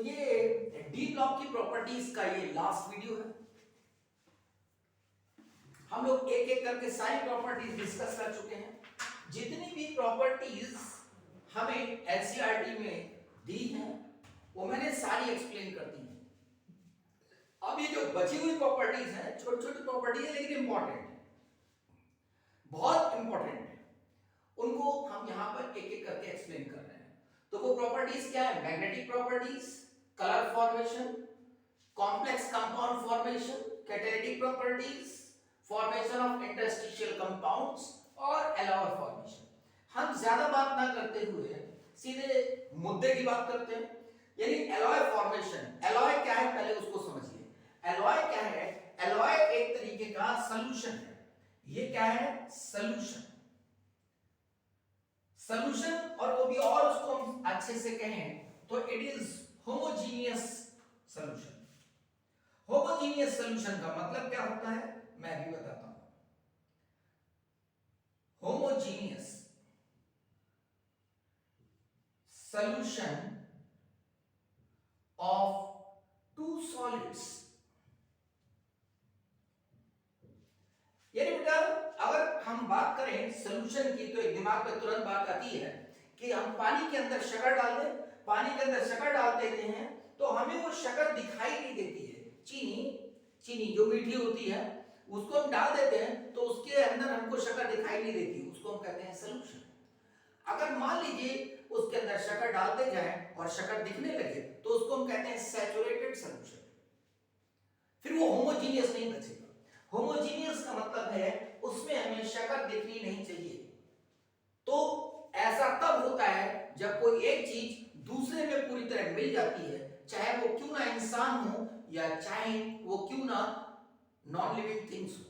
ये D block की properties का ये लास्ट वीडियो है। हम लोग एक एक करके सारी प्रॉपर्टीज डिस्कस कर चुके हैं। जितनी भी प्रॉपर्टीज हमें एनसीईआरटी में दी हैं वो मैंने सारी एक्सप्लेन कर दी हैं। अब ये जो बची हुई प्रॉपर्टीज हैं, छोटी छोटी प्रॉपर्टीज है लेकिन इंपॉर्टेंट है, बहुत इंपॉर्टेंट है, उनको हम यहां पर एक एक करके एक्सप्लेन कर रहे हैं। तो वो प्रॉपर्टीज क्या है? Magnetic properties, colour formation, complex compound formation, catalytic properties, formation of interstitial compounds और एलॉय फॉर्मेशन। हम ज्यादा बात ना करते हुए सीधे मुद्दे की बात करते हैं, यानी एलॉय फॉर्मेशन। एलॉय क्या है पहले उसको समझिए। एलॉय क्या है? एलॉय एक तरीके का सॉल्यूशन है। ये क्या है? सॉल्यूशन। सॉल्यूशन, और वो भी और उसको हम अच्छे से कहें तो it is homogeneous solution. Homogeneous solution का मतलब क्या होता है मैं भी बताता हूं। Homogeneous solution of two solids, यानी बेटा अगर हम बात करें सॉल्यूशन की तो एक दिमाग में तुरंत बात आती है कि हम पानी के अंदर शक्कर डाल दें, पानी के अंदर शक्कर डाल देते हैं तो हमें वो शक्कर दिखाई नहीं देती है। चीनी जो मीठी होती है उसको हम डाल देते हैं तो उसके अंदर हमको शक्कर दिखाई नहीं देती, उसको हम कहते हैं सॉल्यूशन। अगर मान लीजिए उसके अंदर शक्कर डालते जाएं और शक्कर दिखने लगे तो उसको हम कहते हैं सैचुरेटेड सॉल्यूशन। फिर वो होमोजीनियस नहीं बचेगा। होमोजीनियस का मतलब है उसमें हमें शक्कर दिखनी नहीं चाहिए। तो ऐसा तब होता है जब कोई एक चीज दूसरे में पूरी तरह मिल जाती है, चाहे वो क्यों ना इंसान हो या चाहे वो क्यों ना नॉन लिविंग थिंग्स हो,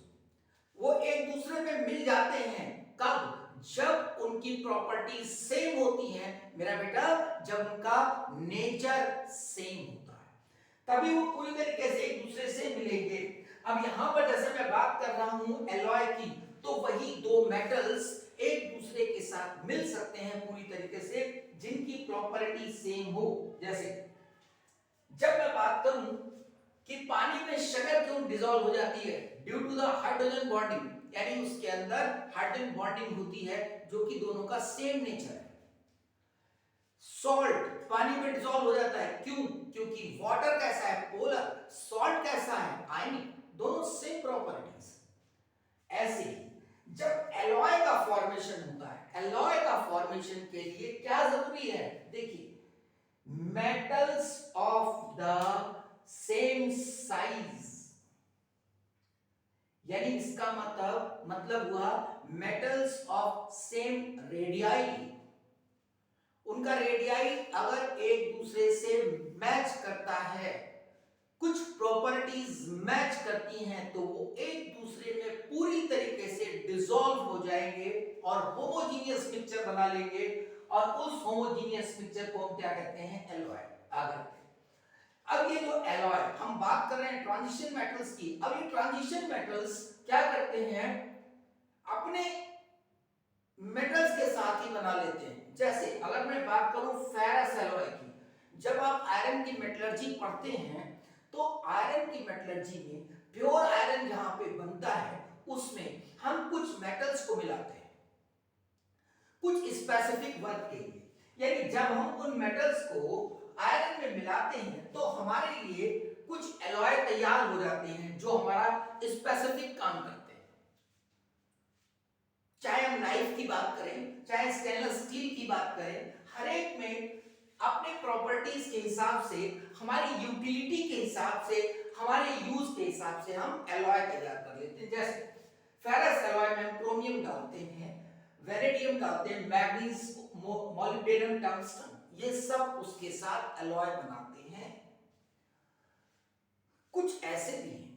वो एक दूसरे में मिल जाते हैं। कब? जब उनकी प्रॉपर्टी सेम होती हैं मेरा बेटा, जब उनका नेचर सेम होता है तभी वो पूरी तरीके से एक दूसरे से मिलेंगे। अब यहां पर जैसे मैं बात कर रहा हूं एलॉय की, तो वही दो मेटल्स एक दूसरे के साथ मिल सकते हैं पूरी तरीके से जिनकी प्रॉपर्टी सेम हो। जैसे जब मैं बात करूं कि पानी में शक्कर क्यों डिसॉल्व हो जाती है, due to the hydrogen bonding, यानी उसके अंदर हाइड्रोजन बॉन्डिंग होती है जो कि दोनों का सेम नेचर है। सॉल्ट पानी में डिसॉल्व हो जाता है, क्यों? क्योंकि वाटर कैसा है? पोलर। सॉल्ट कैसा है? आयनिक। दोनों सेम प्रॉपर्टीज। ऐसे ही जब एलॉय का फॉर्मेशन होता है, एलॉय का फॉर्मेशन के लिए क्या जरूरी है? देखिए, metals of the same size, यानी इसका मतलब हुआ मेटल्स ऑफ सेम रेडियाई। उनका रेडियाई अगर एक दूसरे से मैच करता है, कुछ प्रॉपर्टीज मैच करती हैं, तो वो एक दूसरे में पूरी तरीके से डिसॉल्व हो जाएंगे और होमोजीनियस मिक्सचर बना लेंगे। और उस होमोजीनियस मिक्सचर को हम क्या कहते हैं? एलॉय। आगे अब ये जो एलॉय हम बात कर रहे हैं ट्रांजिशन मेटल्स की, अब ये ट्रांजिशन मेटल्स क्या करते हैं? अपने मेटल्स के साथ ही बना लेते हैं। जैसे अगर मैं बात करूं फेरस एलॉय की, जब आप आयरन की मेटलर्जी पढ़ते हैं तो आयरन की मेटलर्जी में प्योर आयरन जहां पे बनता है उसमें हम कुछ मेटल्स को मिलाते हैं कुछ स्पेसिफिक वर्क के लिए। यानी जब हम उन मेटल्स को आयरन में मिलाते हैं तो हमारे लिए कुछ एलॉय तैयार हो जाते हैं जो हमारा स्पेसिफिक काम करते हैं। चाहे हम नाइफ की बात करें, चाहे स्टेनलेस स्टील की बात करें, हर एक में अपने प्रॉपर्टीज के हिसाब से, हमारी यूटिलिटी के हिसाब से, हमारे यूज के हिसाब से हम एलॉय तैयार कर लेते हैं। जैसे फेरस एलॉय में हम क्रोमियम डालते हैं, वेनेडियम डालते हैं, मैग्नीज, मोलिब्डेनम, टंगस्टन, ये सब उसके साथ एलॉय बनाते हैं। कुछ ऐसे भी हैं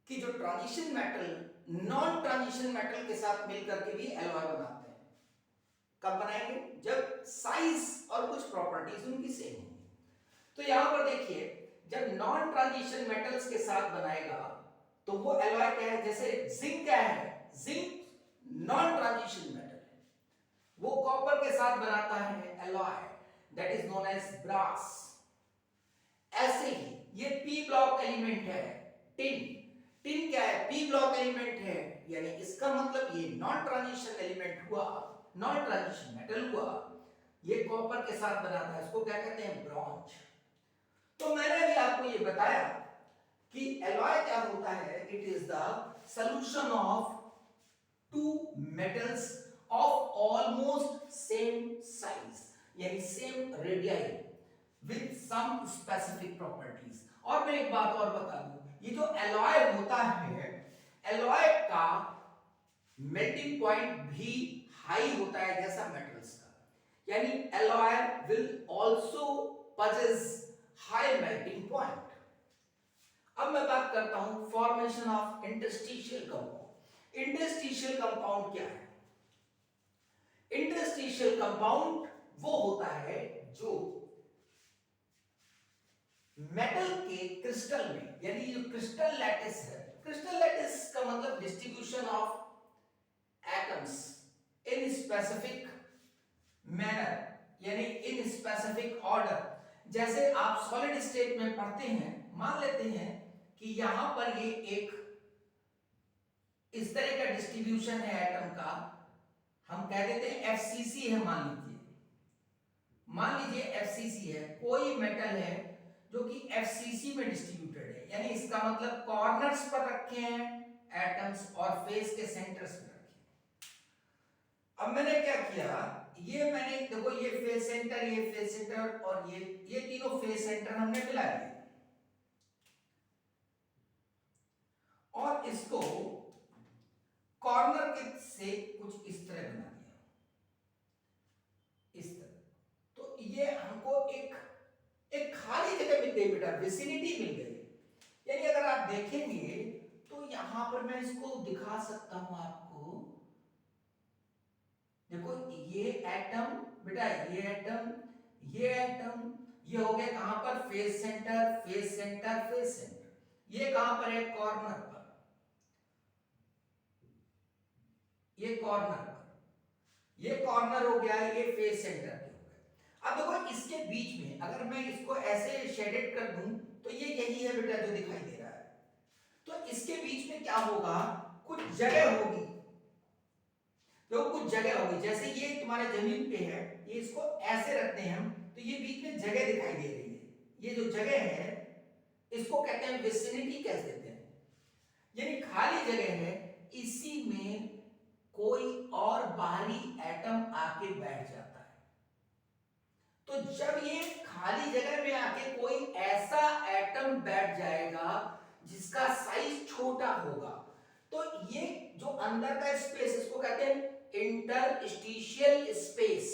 कि जो transition metal non transition metal के साथ मिलकर के भी एलॉय बनाते हैं। कब बनाएंगे? जब साइज और कुछ प्रॉपर्टीज उनकी सेम होंगी। तो यहां पर देखिए, जब नॉन ट्रांजिशन मेटल्स के साथ बनाएगा तो वो एलॉय क्या है? जैसे जिंक क्या है? जिंक नॉन ट्रांजिशन मेटल है, वो कॉपर के साथ बनाता है alloy, that is known as brass. ऐसे ही ये पी ब्लॉक एलिमेंट है, टिन। टिन क्या है? पी ब्लॉक एलिमेंट है, यानी इसका मतलब ये नॉन ट्रांजिशन एलिमेंट हुआ, नॉन ट्रांजिशन मेटल हुआ। ये कॉपर के साथ बनाता है, इसको क्या कहते हैं? ब्रॉन्ज। तो मैंने भी आपको ये बताया कि एलॉय क्या होता है? It is the solution of two metals of almost same size, यानी same radii with some specific properties. और मैं एक बात और बता दूं, ये जो एलॉय होता है, एलॉय का मेल्टिंग पॉइंट भी हाई होता है जैसा मेटल्स का, यानी alloy will also possess high melting point. अब मैं बात करता हूं formation of interstitial compound. Interstitial compound क्या है? इंटरस्टिशियल कंपाउंड वो होता है जो मेटल के क्रिस्टल में, यानी जो क्रिस्टल लैटिस है, क्रिस्टल लैटिस का मतलब distribution of atoms in specific manner, यानी इन स्पेसिफिक ऑर्डर। जैसे आप सॉलिड स्टेट में पढ़ते हैं, मान लेते हैं कि यहां पर ये एक इस तरह का डिस्ट्रीब्यूशन है एटम का, हम कह देते हैं एफसीसी है। मान लीजिए एफसीसी है, कोई मेटल है जो कि एफसीसी में डिस्ट्रीब्यूटेड है, यानी इसका मतलब कॉर्नर्स पर रखे हैं एटम्स और फेस के सेंटर्स में रखे हैं। अब मैंने क्या किया, ये मैंने देखो ये फेस सेंटर, ये फेस सेंटर और ये तीनों फेस सेंटर हमने मिला दिए और इसको कॉर्नर के से कुछ इस तरह बना दिया, इस तरह। तो ये हमको एक खाली जगह मिल गई बेटा, विसिनिटी मिल गई। यानी अगर आप देखेंगे तो यहां पर मैं इसको दिखा सकता हूं आपको, देखो ये एटम बेटा, ये एटम, ये एटम, ये हो गया कहां पर? Face centre, face centre, face centre. ये कहां पर है? कॉर्नर पर, ये कॉर्नर पर, ये कॉर्नर हो गया, ये फेस सेंटर के हो गए। अब देखो इसके बीच में अगर मैं इसको ऐसे शेडेड कर दूं तो ये यही है बेटा जो दिखाई दे रहा है। तो इसके बीच में क्या होगा? कुछ जगह होगी, तो कुछ जगह होगी, जैसे ये तुम्हारे जमीन पे है, ये इसको ऐसे रखते हैं हम, तो ये बीच में जगह दिखाई दे रही है। ये जो जगह है इसको कहते हैं विसिनिटी, कह देते हैं, यानी खाली जगह है, इसी में कोई और बाहरी एटम आके बैठ जाता है। तो जब ये खाली जगह में आके कोई ऐसा एटम बैठ जाएगा जिसका साइज छोटा होगा, तो ये जो अंदर का स्पेस, इसको कहते हैं इंटरस्टिशियल स्पेस।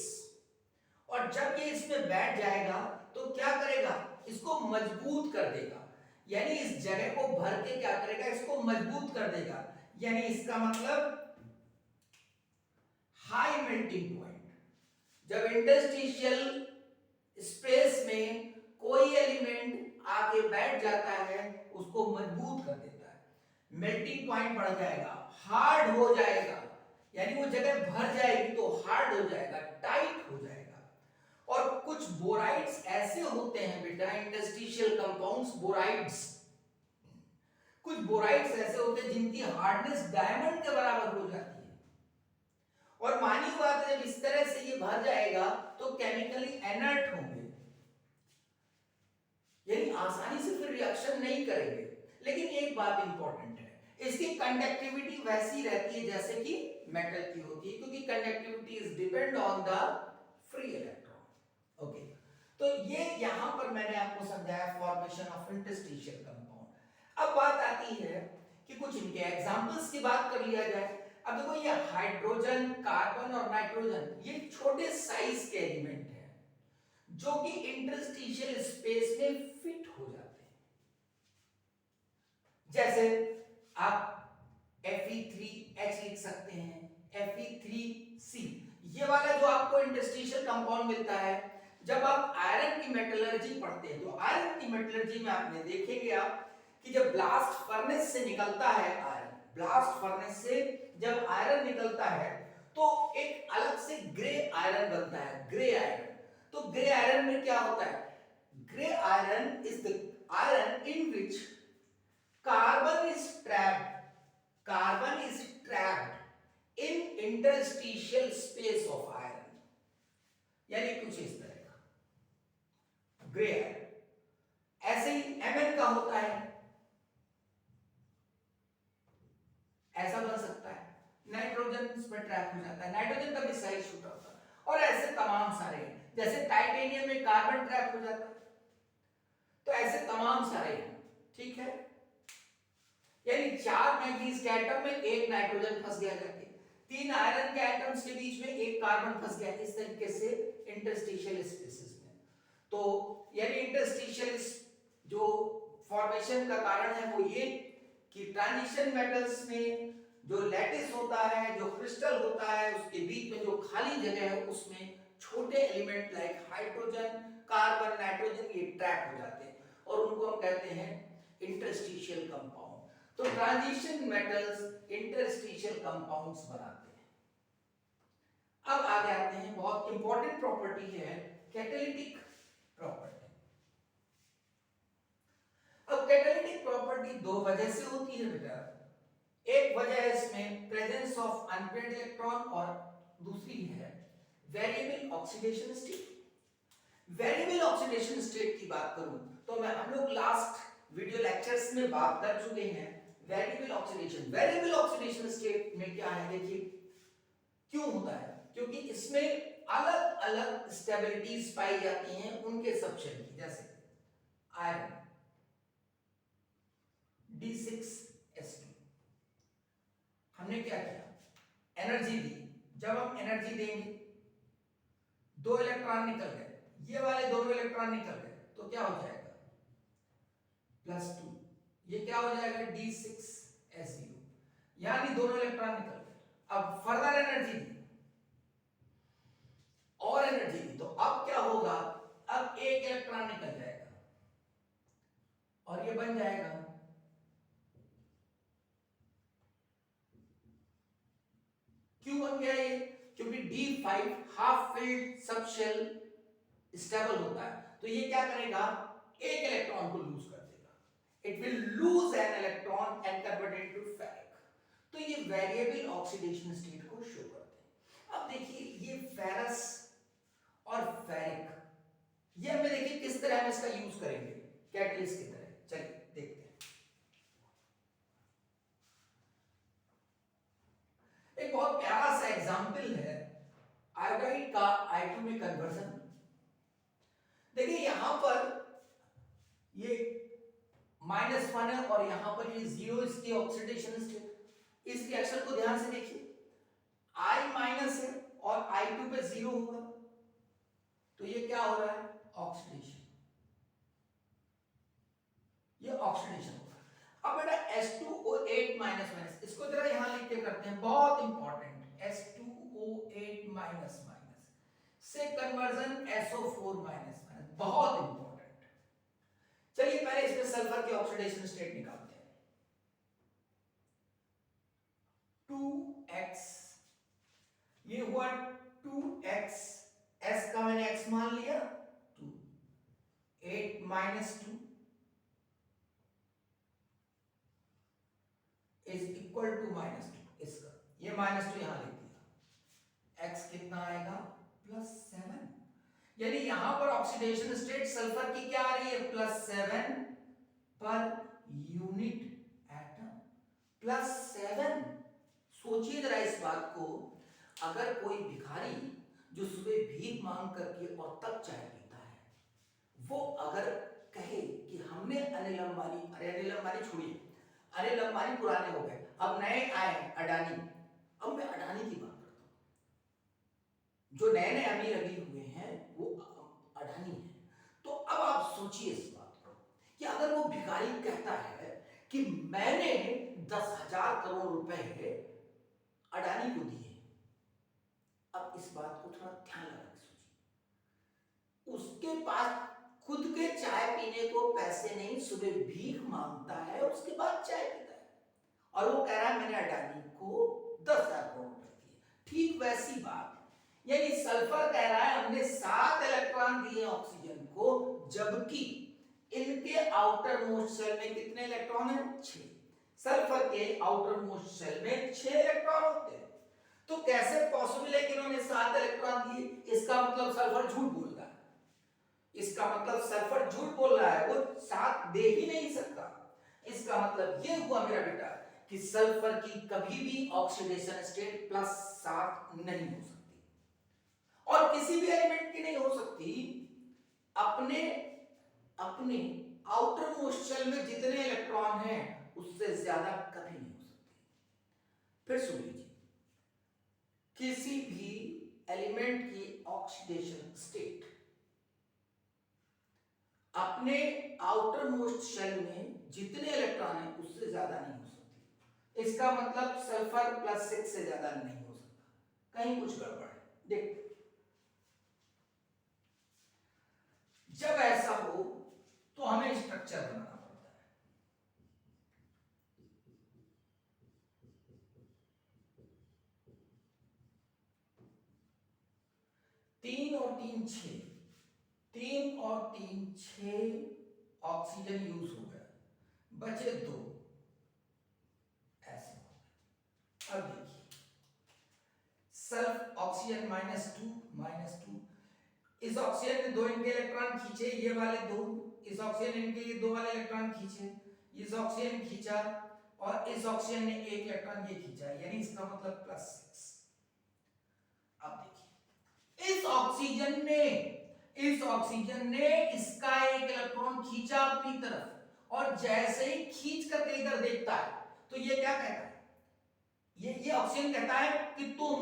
और जब ये इसमें बैठ जाएगा तो क्या करेगा? इसको मजबूत कर देगा, यानी इस जगह को भर के क्या करेगा? इसको मजबूत कर देगा। यानी इसका मतलब हाई मेल्टिंग पॉइंट। जब इंटरस्टिशियल स्पेस में कोई एलिमेंट आके बैठ जाता है, उसको मजबूत कर देता है, मेल्टिंग पॉइंट बढ़ जाएगा, हार्ड हो जाएगा, यानी वो जगह भर जाएगी तो हार्ड हो जाएगा, टाइट हो जाएगा। और कुछ बोराइड्स ऐसे होते हैं बेटा, इंटरस्टिशियल कंपाउंड्स, बोराइड्स, कुछ बोराइड्स ऐसे होते हैं जिनकी हार्डनेस डायमंड के बराबर हो जाती है। और मानी बात है, जब इस तरह से ये भर जाएगा तो केमिकली इनर्ट होंगे, यानी आसानी से फिर रिएक्शन नहीं करेंगे। लेकिन एक बात इंपॉर्टेंट है, इसकी कंडक्टिविटी वैसी रहती है जैसे कि मेटल की होती है, क्योंकि conductivity is depend on the free electron. Okay, तो ये यहां पर मैंने आपको समझाया फॉर्मेशन ऑफ इंटरस्टिशियल कंपाउंड। अब बात आती है कि कुछ इनके एग्जांपल्स की बात कर लिया जाए। अब देखो ये हाइड्रोजन, कार्बन और नाइट्रोजन, ये छोटे साइज के एलिमेंट हैं जो कि इंटरस्टिशियल स्पेस में फिट हो जाते हैं। जैसे आप Fe3H लिख सकते हैं, Fe3C। ये वाला जो आपको इंटरस्टिशियल कंपाउंड मिलता है, जब आप आयरन की मेटलर्जी पढ़ते हैं तो आयरन की मेटलर्जी में आपने देखेंगे आप कि जब ब्लास्ट फर्नेस से निकलता है आयरन, ब्लास्ट फर्नेस से जब आयरन निकलता है तो एक अलग से ग्रे आयरन बनता है, ग्रे आयरन। तो ग्रे आयरन में क्या होता है? Gray iron is the iron in which carbon is trapped. Carbon is trapped in interstitial space of iron. यानी कुछ इस तरह का ग्रे आयरन। ऐसे ही Mn का होता है, ऐसा बन सकता है, नाइट्रोजन इसमें ट्रैप हो जाता है, नाइट्रोजन का भी साइज छोटा होता है, और ऐसे तमाम सारे हैं। जैसे टाइटेनियम में कार्बन ट्रैप हो जाता है, तो ऐसे तमाम सारे हैं। ठीक है, यानी 4 मैग्नीज के एटम में एक नाइट्रोजन फंस गया करके, 3 आयरन के एटम्स के बीच में एक कार्बन फंस गया, इस तरीके से इंटरस्टिशियल स्पेसेस में। तो यानी इंटरस्टिशियल जो फॉर्मेशन का कारण है वो ये कि ट्रांजिशन मेटल्स में जो लैटिस होता है, जो क्रिस्टल होता है, उसके बीच में जो खाली जगह है उसमें छोटे element like hydrogen, carbon, nitrogen ये ट्रैप हो जाते हैं और उनको हम कहते हैं इंटरस्टिशियल कंपाउंड। तो ट्रांजिशन मेटल्स इंटरस्टिशियल कंपाउंड्स बनाते हैं। अब आगे आते हैं, बहुत इंपॉर्टेंट प्रॉपर्टी है कैटालिटिक प्रॉपर्टी। अब कैटालिटिक प्रॉपर्टी दो वजह से होती है बेटा। एक वजह है इसमें प्रेजेंस ऑफ अनपेयर्ड इलेक्ट्रॉन और दूसरी है variable oxidation state. Variable oxidation state की बात करूं तो हम लोग लास्ट वीडियो लेक्चर्स में बात कर चुके हैं variable oxidation. Variable oxidation state में क्या है देखिए, क्यों होता है, क्योंकि इसमें अलग अलग स्टेबिलिटीज पाई जाती हैं उनके सबशेल की। जैसे आयरन D6S2, हमने क्या किया, एनर्जी दी। जब हम एनर्जी देंगे 2 इलेक्ट्रॉन निकल गए, ये वाले दोनों इलेक्ट्रॉन निकल गए, तो क्या हो जाएगा +2, ये क्या हो जाएगा D6S0, यानी दोनों इलेक्ट्रॉन निकल गए। अब फर्दर एनर्जी दी और एनर्जी दी, तो अब क्या होगा, अब एक इलेक्ट्रॉन निकल जाएगा और ये बन जाएगा क्यों बन गया ये, क्योंकि D5 half filled subshell stable होता है, तो ये क्या करेगा, एक इलेक्ट्रॉन को लूज कर देगा। It will lose an electron and convert it to ferric. तो ये वेरिएबल ऑक्सीडेशन स्टेट को शो करते हैं। अब देखिए ये फेरस और फेरिक, ये हमें देखिए किस तरह हम इसका यूज करेंगे कैटलिस्ट की तरह। चलिए देखते हैं। एक बहुत प्यारा सा एग्जांपल है आयोडाइड का I2 में कन्वर्जन। देखिए यहां पर ये -1 है और यहां पर ये 0 इसकी ऑक्सीडेशन स्टेट। इस रिएक्शन को ध्यान से देखिए, I माइनस है और I2 पे 0 होगा, तो ये क्या हो रहा है, ऑक्सीडेशन, ये ऑक्सीडेशन होगा। अब बेटा H2O8 माइनस, इसको जरा यहां लिख के करते हैं, बहुत इंपॉर्टेंट। H2O8 माइनस से कन्वर्जन SO4 माइनस, बहुत इंपॉर्टेंट। चलिए पहले इसमें सल्फर की ऑक्सीडेशन स्टेट निकालते हैं। 2x, ये हुआ 2x, s का मैंने x मान लिया 2, 8 माइनस 2 इज इक्वल टू -2, इसका ये -2 यहां लिख दिया, x कितना आएगा +7। यानी यहां पर ऑक्सीडेशन स्टेट सल्फर की क्या आ रही है, +7 पर यूनिट एटम, +7। सोचिए जरा इस बात को, अगर कोई भिखारी जो सुबह भीख मांग करके और तब चाय पीता है, वो अगर कहे कि हमने अनिल अंबानी, अरे अनिल अंबानी छोड़िए, अनिल अंबानी पुराने हो गए, अब नए आए अडानी, अब मैं अडानी की बात करता हूं, जो नए नए अमीर अमीर हुए हैं वो अडानी है। तो अब आप सोचिए इस बात को कि अगर वो भिखारी कहता है कि मैंने 10,000 करोड़ रुपए अडानी को दिए, अब इस बात को थोड़ा ध्यान लगा के सोचिए, उसके पास खुद के चाय पीने को पैसे नहीं, सुबह भीख मांगता है, उसके बाद चाय पीता है, और वो कह रहा है मैंने अडानी को 10,000 करोड़ रुपए दिए। ठीक वैसी बात यानी सल्फर कह रहा है हमने 7 इलेक्ट्रॉन दिए ऑक्सीजन को, जबकि इनके आउटर मोस्ट सेल में कितने इलेक्ट्रॉन है? 6। सल्फर के आउटर मोस्ट सेल में 6 इलेक्ट्रॉन होते हैं। तो कैसे पॉसिबल है कि इन्होंने 7 इलेक्ट्रॉन दिए? इसका मतलब सल्फर झूठ बोल रहा है। इसका मतलब सल्फर झूठ बोल रहा है, वो 7 दे ही नहीं सकता। इसका मतलब ये हुआ मेरा बेटा कि सल्फर की कभी भी ऑक्सीडेशन स्टेट +7 नहीं हो सकती, और किसी भी एलिमेंट की नहीं हो सकती। अपने अपने आउटर मोस्ट सेल में जितने इलेक्ट्रॉन हैं उससे ज्यादा कभी नहीं हो सकती। फिर सुन लीजिए, किसी भी एलिमेंट की ऑक्सीडेशन स्टेट अपने आउटर मोस्ट सेल में जितने इलेक्ट्रॉन हैं उससे ज्यादा नहीं हो सकती। इसका मतलब सल्फर +6 से ज्यादा नहीं हो सकता, कहीं कुछ गड़बड़ है। देख, जब ऐसा हो तो हमें स्ट्रक्चर बनाना पड़ता है। 3 और 3 6, 3 और 3 6 ऑक्सीजन यूज हो गया, बचे 2, ऐसे हो गए। अब देखिए, सल्फ ऑक्सीजन -2, इस ऑक्सीजन ने 2 इनके इलेक्ट्रॉन खींचे, ये वाले 2, इस ऑक्सीजन ने इनके लिए 2 वाले इलेक्ट्रॉन खींचे, इस ऑक्सीजन ने खींचा, और इस ऑक्सीजन ने 1 इलेक्ट्रॉन ये खींचा, यानी इसका मतलब +6। अब देखिए, इस ऑक्सीजन ने इसका 1 इलेक्ट्रॉन खींचा अपनी तरफ, और जैसे ही खींच करके इधर देखता है तो ये क्या कहता है? ये ऑक्सीजन कहता है कि तुम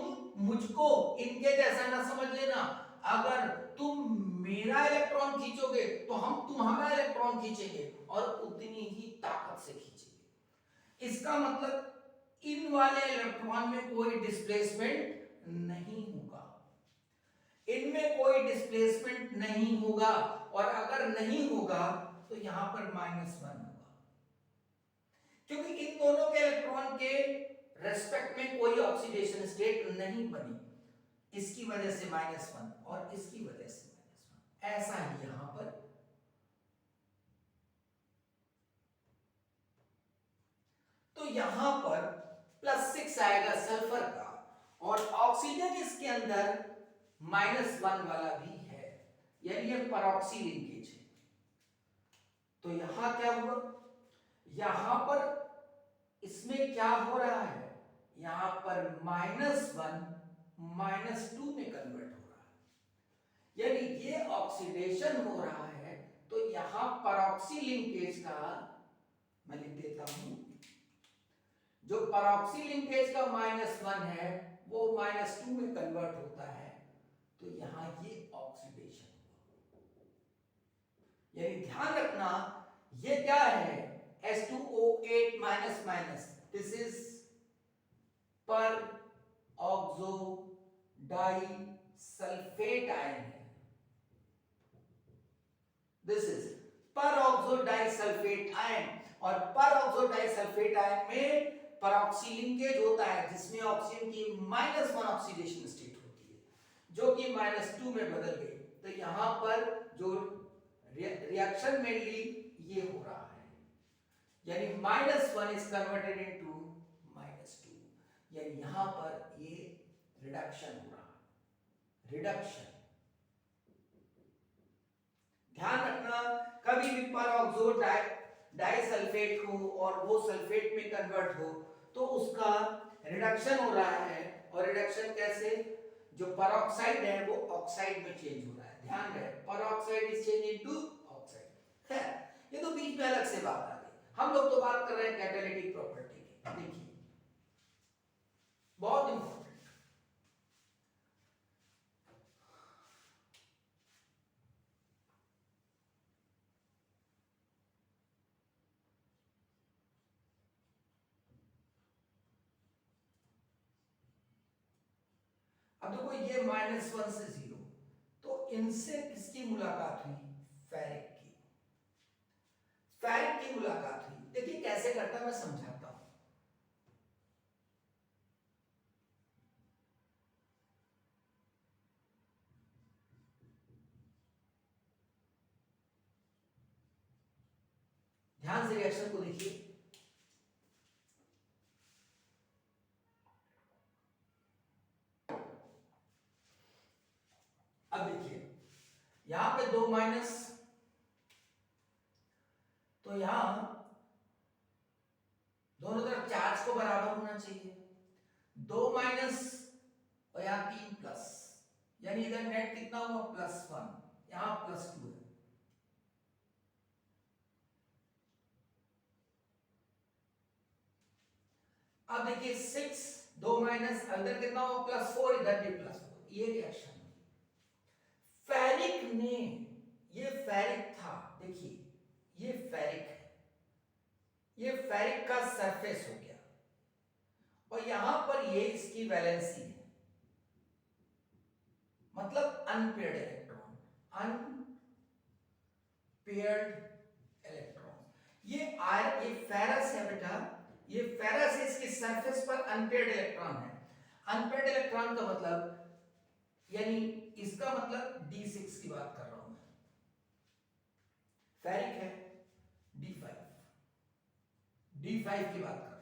मुझको इनके जैसा ना समझ लेना, अगर तुम मेरा इलेक्ट्रॉन खींचोगे तो हम तुम्हारा इलेक्ट्रॉन खींचेंगे, और उतनी ही ताकत से खींचेंगे। इसका मतलब इन वाले इलेक्ट्रॉन में कोई डिस्प्लेसमेंट नहीं होगा, इनमें कोई डिस्प्लेसमेंट नहीं होगा, और अगर नहीं होगा तो यहां पर -1 होगा, क्योंकि इन दोनों के इलेक्ट्रॉन के रेस्पेक्ट में कोई ऑक्सीडेशन स्टेट नहीं बनी। इसकी वजह से -1 और इसकी वजह से -1, ऐसा ही यहां पर। तो यहां पर +6 आएगा सल्फर का, और ऑक्सीजन इसके अंदर -1 वाला भी है, यानी ये परऑक्सी लिंकेज है। तो यहां क्या हुआ? यहां पर इसमें क्या हो रहा है? यहां पर -1 -2 में कन्वर्ट हो रहा है, यानी ये ऑक्सीडेशन हो रहा है। तो यहां परऑक्सी लिंकेज का मैं लिख देता हूं, जो परऑक्सी लिंकेज का -1 है वो -2 में कन्वर्ट होता है, तो यहां ये ऑक्सीडेशन हुआ। यानी ध्यान रखना, ये क्या है? H2O8 दिस इज पर ऑक्सो डाई सल्फेट आयन है। दिस इज पर ऑक्सो डाई सल्फेट आयन, और पर ऑक्सो डाई सल्फेट आयन में परऑक्सी लिंकेज होता है, जिसमें ऑक्सीजन की -1 ऑक्सीडेशन स्टेट होती है, जो कि -2 में बदल गई। तो यहां पर जो रिएक्शन मेनली ये हो रहा है, यानी -1 इज कन्वर्टेड इनटू -2, यानी यहां पर ये रिडक्शन हो रहा है, रिडक्शन। ध्यान रखना, कभी भी परऑक्सो डाइसल्फेट हो और वो सल्फेट में कन्वर्ट हो तो उसका रिडक्शन हो रहा है, और रिडक्शन कैसे? जो परऑक्साइड है वो ऑक्साइड में चेंज हो रहा है। ध्यान रहे, peroxide is change into oxide. खैर, ये तो बीच में अलग से बात आ गई, हम लोग तो बात कर रहे हैं कैटालिटिक प्रॉपर्टी की। देखिए, बहुत इंपॉर्टेंट। अब देखो, ये -1 से 0, तो इनसे किसकी मुलाकात हुई? फेरिक की। फेरिक की मुलाकात हुई। देखिए कैसे करता है, मैं समझाता हूं। ध्यान से रिएक्शन को देखिए। अब देखिए यहां पे 2 माइनस, तो यहां दोनों तरफ चार्ज को बराबर होना चाहिए। 2 माइनस और यहां 3 प्लस, यानी इधर नेट कितना हुआ +1, यहां +2 है। अब देखिए 6, 2 माइनस, इधर कितना हुआ +4, इधर भी +4। ये रिएक्शन फेरिक ने, ये फेरिक था, देखिए ये फेरिक है, ये फेरिक का सरफेस हो गया और यहां पर ये इसकी वैलेंसी है, मतलब अनपेयर्ड इलेक्ट्रॉन, अनपेयर्ड इलेक्ट्रॉन। ये फेरस है बेटा, ये फेरस है, इसकी सरफेस पर अनपेयर्ड इलेक्ट्रॉन है। अनपेयर्ड इलेक्ट्रॉन का मतलब, यानी इसका मतलब D6 की बात कर रहा हूं मैं, फेरिक है D5, D5 की बात कर रहा हूं,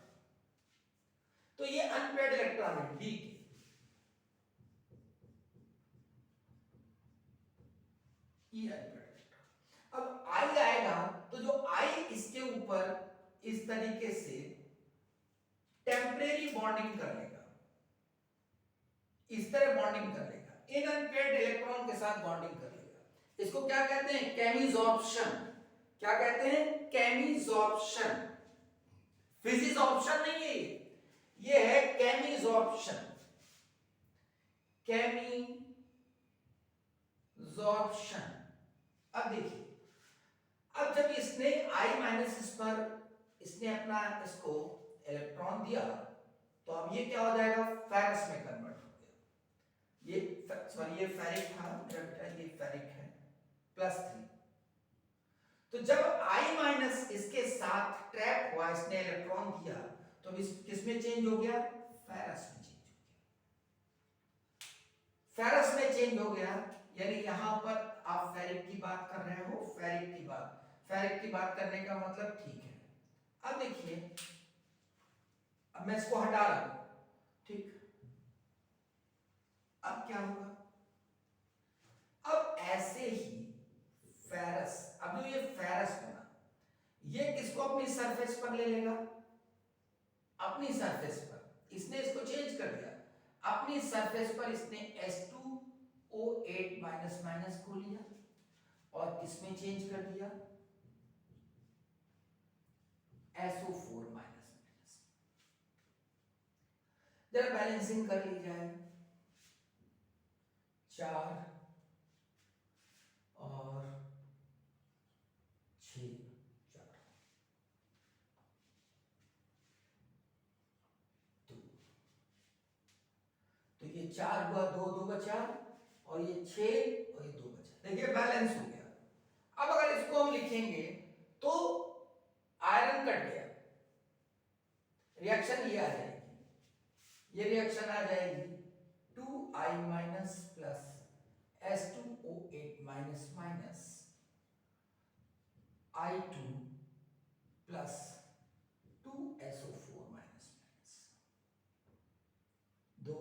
तो ये अनपेयर्ड इलेक्ट्रॉन है D की। ये अनपेयर्ड इलेक्ट्रॉन। अब I आएगा तो जो I इसके ऊपर इस तरीके से टेम्परेरी बॉन्डिंग कर लेगा, इस तरह बॉन्डिंग कर लेगा, इन अनपेयर्ड इलेक्ट्रॉन के साथ बॉन्डिंग कर लेगा। इसको क्या कहते हैं? केमिजॉर्प्शन। क्या कहते हैं? केमिजॉर्प्शन। फिजिजॉर्प्शन नहीं है ये है केमिजॉर्प्शन। केमिजॉर्प्शन। अब देखिए, अब जब इसने I माइनस इस पर इसने अपना इसको इलेक्ट्रॉन दिया, तो अब ये क्या हो जाएगा? फेरस में कन्वर्ट हो गया। ये सॉरी, ये फेरिक था मेरा बेटा, ये फेरिक है +3। तो जब I माइनस इसके साथ ट्रैप हुआ, इसने इलेक्ट्रॉन दिया, तो इस किस में चेंज हो गया? फेरस में चेंज हो गया। फेरस में चेंज हो गया, यानी यहां पर आप फेरिक की बात कर रहे हो, फेरिक की बात करने का मतलब ठीक है। अब देखिए, अब मैं इसको हटा रहा हूं, ठीक। अब क्या होगा? अब ऐसे ही फेरस, अब जो ये फेरस बना, ये किसको अपनी सरफेस पर ले लेगा? अपनी सरफेस पर इसने इसको चेंज कर दिया, अपनी सरफेस पर इसने S2O8 को लिया और किसमें चेंज कर दिया? SO4 जरा बैलेंसिंग कर ली जाए, 4 और 6, 4 2, तो ये 4 हुआ, 2 2 बचा, और ये 6 और ये 2 बचा। देखिए बैलेंस हो गया। अब अगर इसको हम लिखेंगे तो आयरन कट गया, रिएक्शन ये आ जाएगी, ये रिएक्शन आ जाएगी 2I minus plus S2O8 minus I2 plus 2SO4 minus 2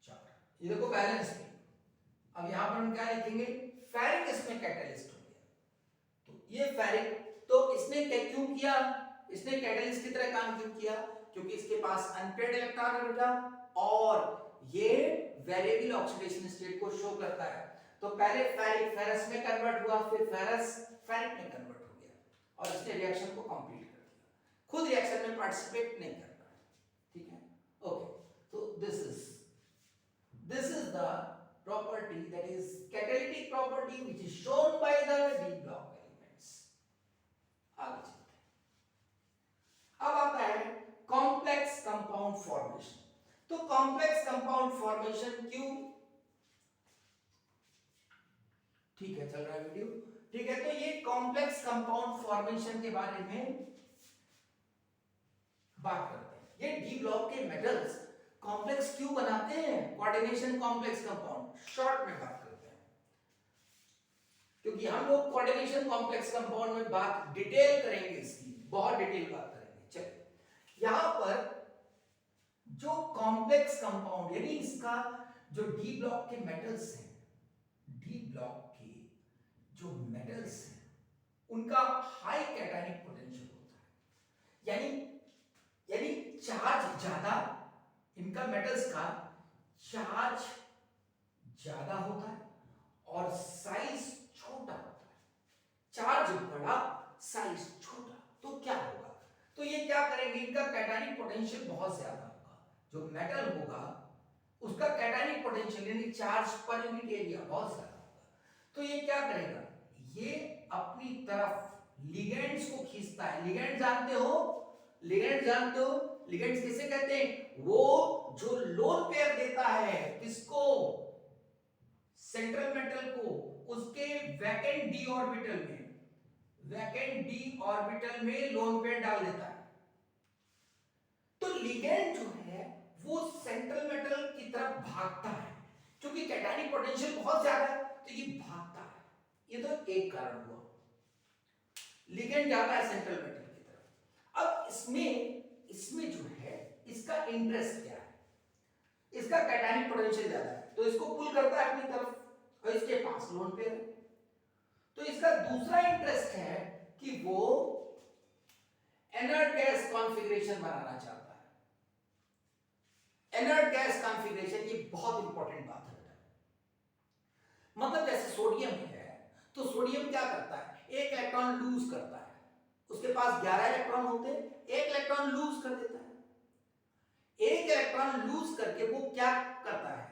4। ये देखो बैलेंस में। अब यहां पर हम क्या लिखेंगे? फेरिक इसमें कैटलिस्ट हो गया, तो ये फेरिक, तो इसने क्या क्यों किया? इसने कैटलिस्ट की तरह काम क्यों किया? क्योंकि इसके पास अनपेयर्ड इलेक्ट्रॉन है बेटा, और ये वेरिएबल ऑक्सीडेशन स्टेट को शो करता है। तो पहले फेरिक फेरस में कन्वर्ट हुआ, फिर फेरस फेरिक में कन्वर्ट हो गया, और इसने रिएक्शन को कंप्लीट कर दिया, खुद रिएक्शन में पार्टिसिपेट नहीं कर रहा। ठीक है, ओके। तो this is the property, that is catalytic property, which is shown by the d block elements. आगे चलते हैं। अब आता है कॉम्प्लेक्स कंपाउंड फॉर्मेशन। तो कॉम्प्लेक्स कंपाउंड फॉर्मेशन क्यों? ठीक है, चल रहा है वीडियो, ठीक है। तो ये कॉम्प्लेक्स कंपाउंड फॉर्मेशन के बारे में बात करते हैं। ये डी ब्लॉक के मेटल्स कॉम्प्लेक्स क्यों बनाते हैं? कोऑर्डिनेशन कॉम्प्लेक्स कंपाउंड शॉर्ट में बात करते हैं, क्योंकि क्योंकि हम लोग कोऑर्डिनेशन कॉम्प्लेक्स कंपाउंड में बात डिटेल करेंगे, इसकी बहुत डिटेल बात करेंगे। चलिए यहां पर जो कॉम्प्लेक्स कंपाउंड यानी इसका जो डी ब्लॉक के मेटल्स हैं, डी ब्लॉक के जो मेटल्स हैं उनका हाई कैटायनिक पोटेंशियल होता है, यानी चार्ज ज्यादा, इनका मेटल्स का चार्ज ज्यादा होता है और साइज छोटा होता है। चार्ज बड़ा, साइज छोटा, तो क्या होगा? तो ये क्या करेंगे, इनका कैटायनिक पोटेंशियल बहुत ज्यादा होगा। जो मेटल होगा उसका कैटायनिक पोटेंशियल यानी चार्ज पर यूनिट एरिया बहुत ज्यादा होगा। तो ये क्या करेगा, ये अपनी तरफ लिगेंड्स को खींचता है। लिगेंड जानते हो, लिगेंड जानते हो, लिगेंड्स किसे कहते हैं? वो जो लोन पेयर देता है, किसको? सेंट्रल मेटल को, उसके वैकेंट डी ऑर्बिटल में, वैकेंट डी ऑर्बिटल में लोन पेयर डाल देता है। तो लिगेंड जो है वो सेंट्रल मेटल की तरफ भागता है, क्योंकि कैटायनिक पोटेंशियल बहुत ज्यादा है तो ये भागता है। ये तो एक कारण हुआ, लिगेंड जाता है सेंट्रल मेटल की तरफ। अब इसमें जो है इसका इंटरेस्ट क्या है? इसका कैटायनिक पोटेंशियल ज्यादा है तो इसको पुल करता है अपनी तरफ और इसके पास लोन पेयर है। तो इसका दूसरा इंटरेस्ट है कि वो इनर्ट गैस कॉन्फ़िगरेशन बनाना चाहता है। इनर्ट गैस कॉन्फ़िगरेशन ये बहुत इंपॉर्टेंट बात है बेटा। मतलब जैसे सोडियम है तो सोडियम क्या करता है, एक इलेक्ट्रॉन लूज करता है, उसके पास 11 इलेक्ट्रॉन होते हैं, एक इलेक्ट्रॉन लूज कर देता है। एक इलेक्ट्रॉन लूज करके वो क्या करता है,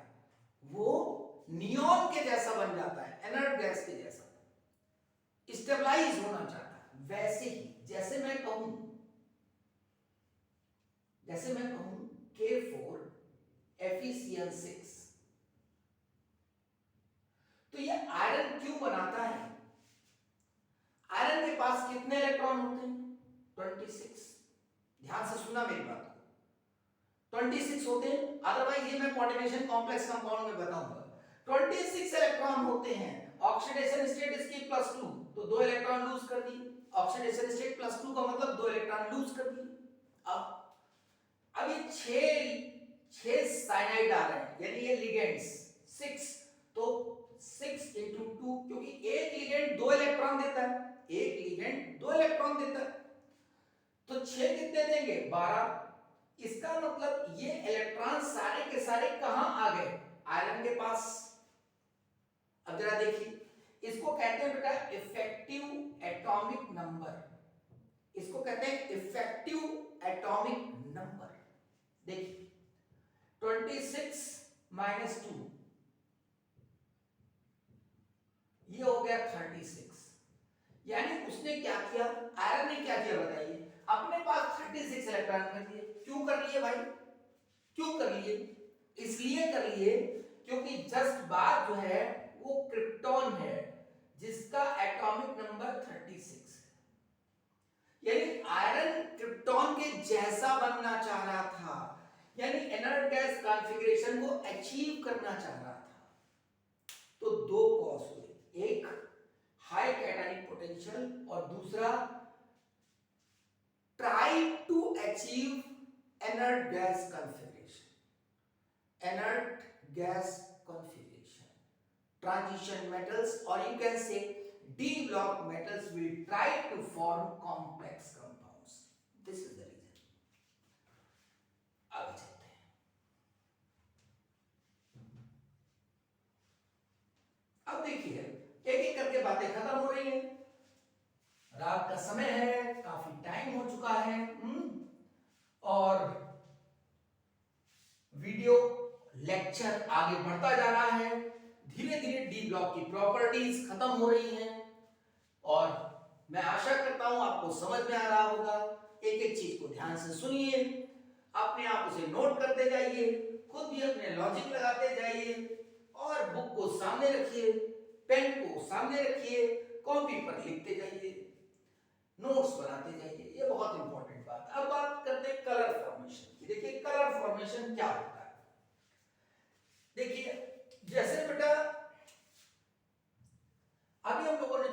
वो नियॉन के जैसा बन जाता है, इनर्ट गैस के जैसा, स्टेबलाइज होना चाहता है। वैसे ही जैसे मैं कहूं K4 FeCl6, तो ये आयरन क्यों बनाता है? आयरन के पास कितने इलेक्ट्रॉन होते हैं? 26। ध्यान से सुना मेरी बात को, 26 होते हैं, अदरवाइज ये मैं कोऑर्डिनेशन कॉम्प्लेक्स कंपाउंड में बताऊंगा। 26 इलेक्ट्रॉन होते हैं। ऑक्सीडेशन स्टेट इसकी +2, तो 2 इलेक्ट्रॉन लूज कर दिए। ऑक्सीडेशन स्टेट +2 का मतलब 2 इलेक्ट्रॉन लूज कर दिए। अब ये 6 साइनाइड आ रहे हैं, यानी ये लिगेंड्स 6, तो 6 × 2, क्योंकि एक लिगेंड 2 इलेक्ट्रॉन देता है, एक लिगेंड 2 इलेक्ट्रॉन देता है, तो 6 कितने देंगे? 12। इसका मतलब ये इलेक्ट्रॉन सारे के सारे कहां आ गए? आयरन के पास। अब जरा देखिए, इसको कहते हैं बेटा इफेक्टिव एटॉमिक नंबर, इसको कहते हैं इफेक्टिव एटॉमिक नंबर। देखिए 26 - 2 ये हो गया 36। यानी उसने क्या किया, आयरन ने क्या किया बताइए, अपने पास 36 इलेक्ट्रॉन कर लिए। क्यों कर लिए भाई, क्यों कर लिए? इसलिए कर लिए क्योंकि जस्ट बार जो है वो क्रिप्टॉन है जिसका एटॉमिक नंबर 36 है। यानी आयरन क्रिप्टॉन के जैसा बनना चाह रहा था, यानी इनर्ट गैस कॉन्फ़िगरेशन को अचीव करना चाह रहा था। तो दो कॉज हुए, एक हाई कैटायनिक पोटेंशियल और दूसरा try to achieve inert gas configuration. Inert gas configuration, transition metals, or you can say d block metals will try to form complex compounds. This is the reason. आगे चलते हैं। अब देखिए एक एक करके बातें खत्म हो रही हैं, रात का समय है, काफी टाइम हो चुका है, और वीडियो लेक्चर आगे बढ़ता जा रहा है। धीरे धीरे डी ब्लॉक की प्रॉपर्टीज खत्म हो रही हैं और मैं आशा करता हूं आपको समझ में आ रहा होगा। एक एक चीज को ध्यान से सुनिए, अपने आप उसे नोट करते जाइए, खुद भी अपने लॉजिक लगाते जाइए और बुक को सामने रखिए, पेन को सामने रखिए, कॉपी पर लिखते जाइए, नोट्स बनाते जाइए। ये बहुत इंपॉर्टेंट बात। अब बात करते हैं कलर फॉर्मेशन की। देखिए कलर फॉर्मेशन क्या होता है। देखिए जैसे बेटा अभी हम लोगों ने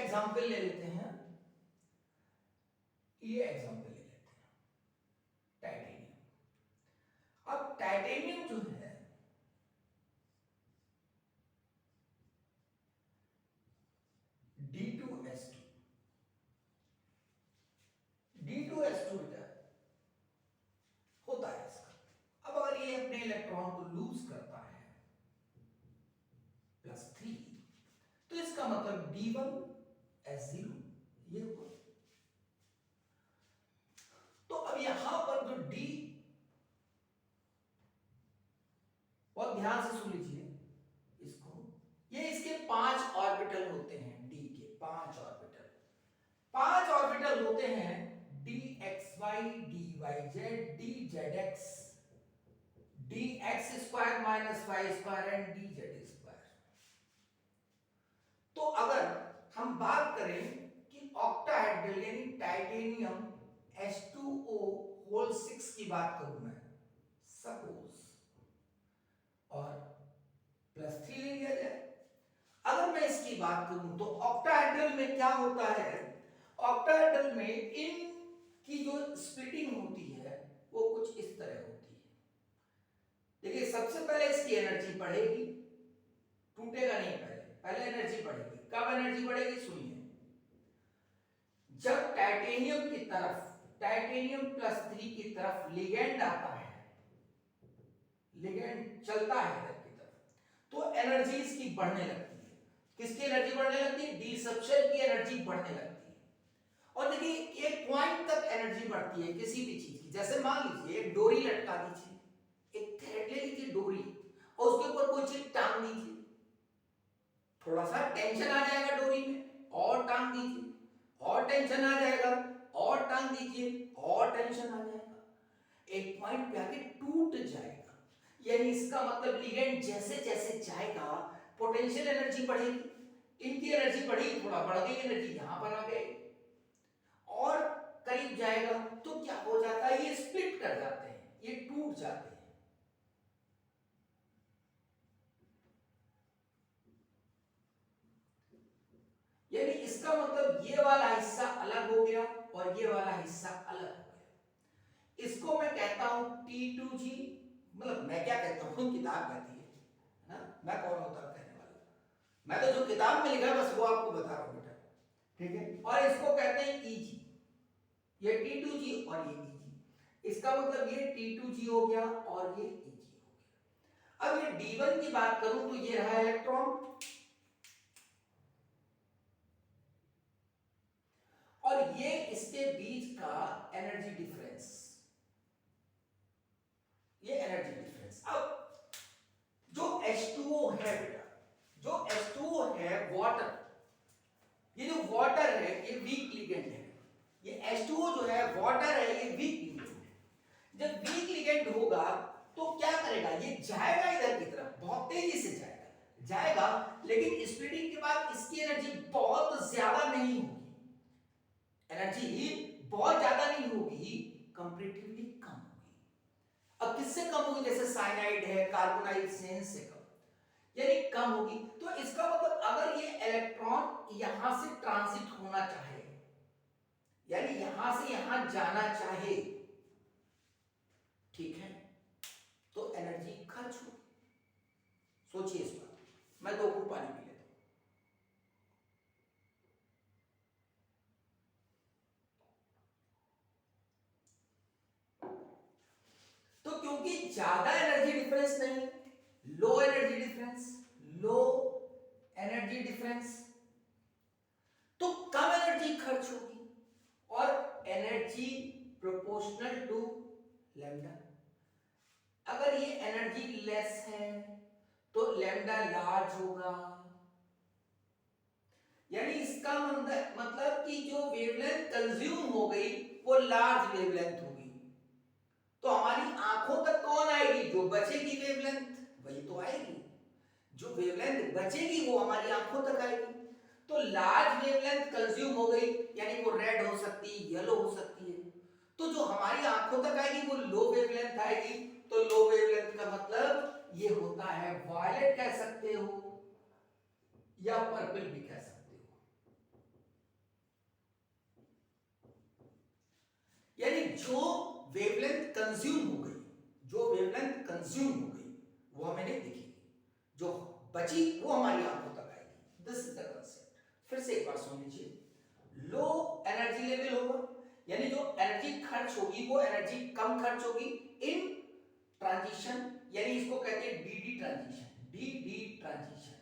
एग्जांपल ले लेते हैं, ये एग्जांपल ले लेते हैं टाइटेनियम। अब टाइटेनियम जो है D2S2 D2S2 होता है इसका। अब अगर ये अपने इलेक्ट्रॉन को लूज करता है +3, तो इसका मतलब D1S0 ये हुआ। तो अब यहां पर जो D, बहुत ध्यान से सुन लीजिए इसको, ये इसके 5 ऑर्बिटल होते हैं, D के 5 ऑर्बिटल, 5 ऑर्बिटल होते हैं dxy dyz dzx dx square minus Y square and dz square. तो अगर हम बात करें कि ऑक्टाहेड्रल यानी टाइटेनियम H2O होल 6 की बात करूं मैं सपोज, और +3 ले लिया जाए। अगर मैं इसकी बात करूं तो ऑक्टाहेड्रल में क्या होता है, ऑक्टाहेड्रल में इन की जो स्प्लिटिंग होती है वो कुछ इस तरह होती है। देखिए सबसे पहले इसकी एनर्जी बढ़ेगी, टूटेगा नहीं, पहले एनर्जी बढ़ेगी। कब एनर्जी बढ़ेगी सुनिए, जब टाइटेनियम की तरफ, टाइटेनियम +3 की तरफ लिगेंड आता है, लिगेंड चलता है इधर की तरफ, तो एनर्जी इसकी बढ़ने लगती है। किसकी एनर्जी बढ़ने लगती है, डी सबशेल की एनर्जी बढ़ने लगती है। और देखिए एक पॉइंट तक एनर्जी बढ़ती है किसी भी चीज की। जैसे मान लीजिए एक डोरी लटका दीजिए, एक थ्रेड ले लीजिए डोरी, और उसके ऊपर कोई चीज टांग दीजिए, थोड़ा सा टेंशन आ जाएगा डोरी में, और टांग दीजिए, और टेंशन आ जाएगा, और टांग दीजिए, और टेंशन आ जाएगा, एक पॉइंट पे आके टूट जाएगा। यानी इसका मतलब लिगेंड जैसे जैसे जाएगा पोटेंशियल एनर्जी बढ़ेगी, इनकी एनर्जी बढ़ी, थोड़ा बढ़ गई एनर्जी, यहां पर आ गई, और करीब जाएगा तो क्या हो जाता है, ये स्प्लिट कर जाते हैं, ये टूट जाते हैं। यानी इसका मतलब ये वाला हिस्सा अलग हो गया और ये वाला हिस्सा अलग हो गया। इसको मैं कहता हूं T2G, मतलब मैं क्या कहता हूं, किताब कहती है ना, मैं कौन होता कहने वाला, मैं तो जो किताब में लिखा है बस वो आपको बता रहा हूं बेटा, ठीक है। और इसको कहते हैं EG, ये T2G और ये EG। इसका मतलब ये T2G हो गया और ये EG हो गया। अब ये D1 की बात करूं तो ये रहा इलेक्ट्रॉन, और ये इसके बीच का एनर्जी डिफरेंस, ये एनर्जी डिफरेंस। अब जो H2O है बेटा, जो H2O है वाटर, ये जो वाटर है ये वीक लिगेंड है, ये H2O जो है वाटर है, ये वीक लिगेंड है। जब वीक लिगेंड होगा तो क्या करेगा, ये जाएगा इधर की तरफ, बहुत तेजी से जाएगा, लेकिन स्प्लिटिंग के बाद इसकी एनर्जी बहुत ज्यादा नहीं होगी, एनर्जी बहुत ज्यादा नहीं होगी, कंपैरेटिवली कम होगी। अब किससे कम होगी, जैसे साइनाइड है, कार्बोनाइल से कम, यानी कम होगी। तो इसका मतलब अगर ये इलेक्ट्रॉन यहां से ट्रांजिट होना चाहे, यानी यहां से यहां जाना चाहे, ठीक है, तो एनर्जी खर्च होगी। सोचिए इस बात, मैं 2 घूंट पानी पी लेता हूं। तो क्योंकि ज्यादा एनर्जी डिफरेंस नहीं, low energy difference, low energy difference, तो कम एनर्जी खर्च होगी, और एनर्जी प्रोपोर्शनल टू लैम्डा। अगर ये एनर्जी लेस है तो लैम्डा लार्ज होगा, यानी इसका मतलब कि जो वेवलेंथ कंज्यूम हो गई वो लार्ज वेवलेंथ होगी। तो हमारी आंखों तक कौन आएगी, जो बचेगी वेवलेंथ वही तो आएगी, जो वेवलेंथ बचेगी वो हमारी आंखों तक आएगी। तो लार्ज वेवलेंथ कंज्यूम हो गई, यानी वो रेड हो सकती है, येलो हो सकती है, तो जो हमारी आंखों तक आएगी वो लो वेवलेंथ आएगी। तो लो वेवलेंथ का मतलब ये होता है वायलेट कह सकते हो या पर्पल भी कह सकते हो, यानी जो वेवलेंथ कंज्यूम हो गई, जो वेवलेंथ कंज्यूम हो गई वो हमें नहीं दिखेगी, जो बची वो हमारी आंखों तक आएगी। This is the concept. फिर से एक बार सुन लीजिए, लो एनर्जी लेवल होगा, यानी जो एनर्जी खर्च होगी वो एनर्जी कम खर्च होगी इन ट्रांजिशन, यानी इसको कहते हैं DD transition, DD transition,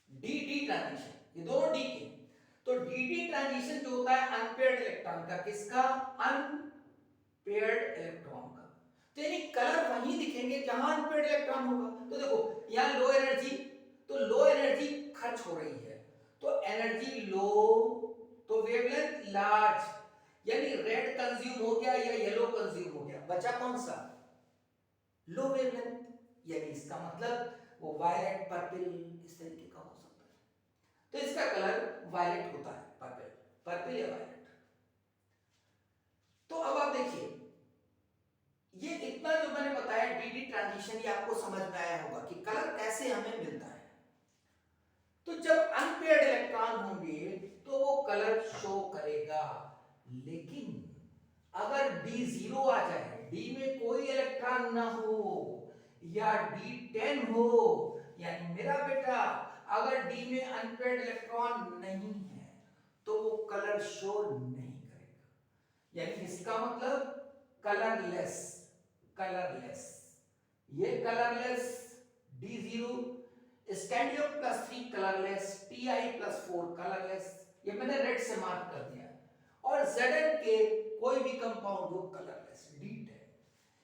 DD transition, ये दोनों डी के। तो डीडी ट्रांजिशन जो होता है अनपेयर्ड इलेक्ट्रॉन का, किसका? अनपेयर्ड इलेक्ट्रॉन का। तो यानी कलर वहीं दिखेंगे जहां अनपेयर्ड इलेक्ट्रॉन होगा। तो देखो यहां लो एनर्जी, तो लो एनर्जी खर्च हो रही है, तो एनर्जी लो, तो वेवलेंथ लार्ज, यानी रेड कंज्यूम हो गया या येलो कंज्यूम हो गया, बचा कौन सा? लो वेवलेंथ। यानी इसका मतलब वो वायलेट, पर्पल इस तरीके का हो सकता है। तो इसका कलर वायलेट होता है, पर्पल, पर्पल या वायलेट। तो अब आप देखिए, ये इतना जो मैंने बताया डीडी ट्रांजिशन, ये आपको समझ में आया होगा कि कलर कैसे हमें मिलता है। तो जब अनपेयर्ड इलेक्ट्रॉन होंगे तो वो कलर शो करेगा, लेकिन अगर डी जीरो आ जाए, डी में कोई इलेक्ट्रॉन ना हो, या D10 हो, यानी मेरा बेटा अगर डी में अनपेयर्ड इलेक्ट्रॉन नहीं है तो वो कलर शो नहीं करेगा, यानी इसका मतलब कलरलेस, कलरलेस, ये colourless D0, scandium +3 colourless, Ti+4 colourless, ये मैंने रेड से मार्क कर दिया, और Zn के कोई भी कंपाउंड हो कलरलेस, D10,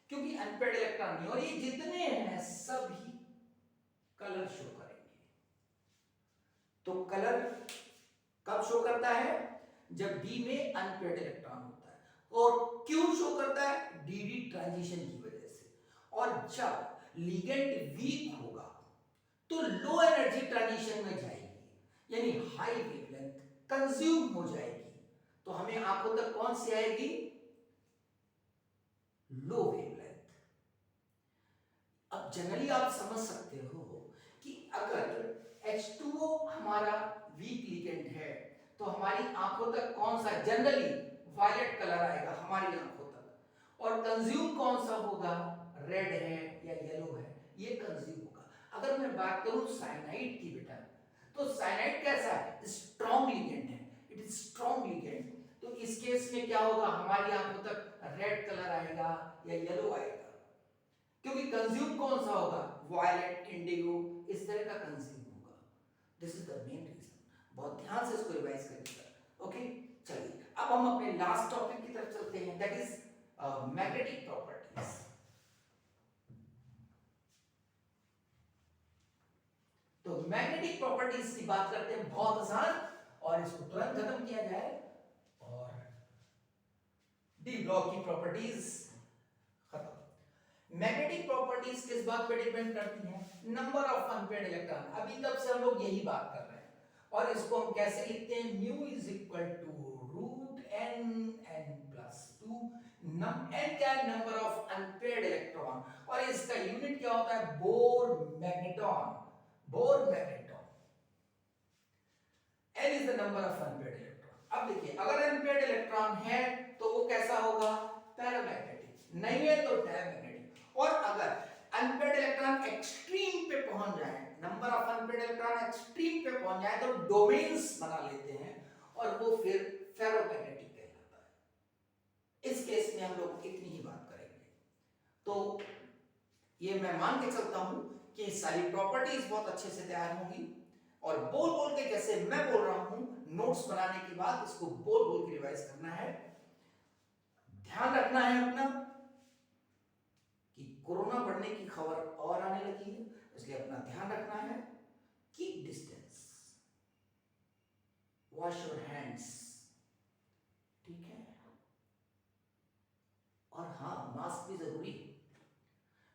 क्योंकि अनपेयर्ड इलेक्ट्रॉन नहीं, और ये जितने हैं सभी कलर शो करेंगे। तो कलर कब शो करता है? जब डी में अनपेयर्ड इलेक्ट्रॉन होता है। और क्यों शो करता है? डीडी ट्रांजिशन की वजह से। और जब लिगेंड वीक होगा तो लो एनर्जी ट्रांजिशन में जाएगी, यानी हाई वेवलेंथ कंज्यूम हो जाएगी, तो हमें आंखों तक कौन सी आएगी? लो वेवलेंथ। अब जनरली आप समझ सकते हो कि अगर H2O हमारा वीक लिगेंड है तो हमारी आंखों तक कौन सा? जनरली वायलेट कलर आएगा हमारी आंखों तक, और कंज्यूम कौन सा होगा? रेड है या येलो है, ये कंज्यूम होगा। अगर मैं बात करूं साइनाइड की बेटा, तो साइनाइड कैसा है? स्ट्रॉन्ग लिगेंड है, इट इज स्ट्रॉन्ग लिगेंड। तो इस केस में क्या होगा? हमारी आंखों तक रेड कलर आएगा या येलो आएगा, क्योंकि कंज्यूम कौन सा होगा? वायलेट, इंडिगो, इस तरह का कंज्यूम होगा। This is the main reason. बहुत ध्यान से इसको रिवाइज करिएगा। ओके, चलिए अब हम अपने लास्ट टॉपिक की तरफ चलते हैं, दैट इज मैग्नेटिक प्रॉपर्टीज। तो मैग्नेटिक प्रॉपर्टीज की बात करते हैं, बहुत आसान, और इसको तुरंत खत्म किया जाए, और डी ब्लॉक की प्रॉपर्टीज खत्म। मैग्नेटिक प्रॉपर्टीज किस बात पे डिपेंड करती हैं? Number of unpaired electron. अभी तक से हम लोग यही बात कर रहे हैं, और इसको हम कैसे लिखते हैं? Mu is equal to root N N plus 2। N क्या है? नंबर ऑफ अनपेयर्ड इलेक्ट्रॉन, और इसका यूनिट क्या होता है? Bohr magneton, Bohr magneton. N is the number of unpaired electron. अब देखिए, अगर अनपेयर्ड इलेक्ट्रॉन है तो वो कैसा होगा? पैरामैग्नेटिक, नहीं है तो डायमैग्नेटिक। और अगर अनपेयर्ड इलेक्ट्रॉन एक्सट्रीम पे पहुंच जाए, number of unpaired electron extreme पे पहुंच जाए, तो डोमेन्स बना लेते हैं, और वो फिर फेरोमैग्नेटिक कहलाता है। इस केस में हम लोग इतनी ही बात करेंगे। तो ये मैं मान के चलता हूं कि सारी प्रॉपर्टीज बहुत अच्छे से तैयार होंगी, और बोल बोल के, जैसे मैं बोल रहा हूं, नोट्स बनाने के बाद इसको बोल बोल के रिवाइज करना है। ध्यान रखना है अपना कि कोरोना बढ़ने की खबर और आने लगी है, इसलिए अपना ध्यान रखना है। Keep distance, wash your hands, ठीक है, और हाँ, मास्क भी जरूरी है।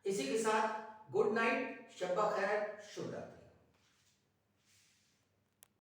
इसी के साथ गुड नाइट, शब्बा खैर, शुभ रात्रि।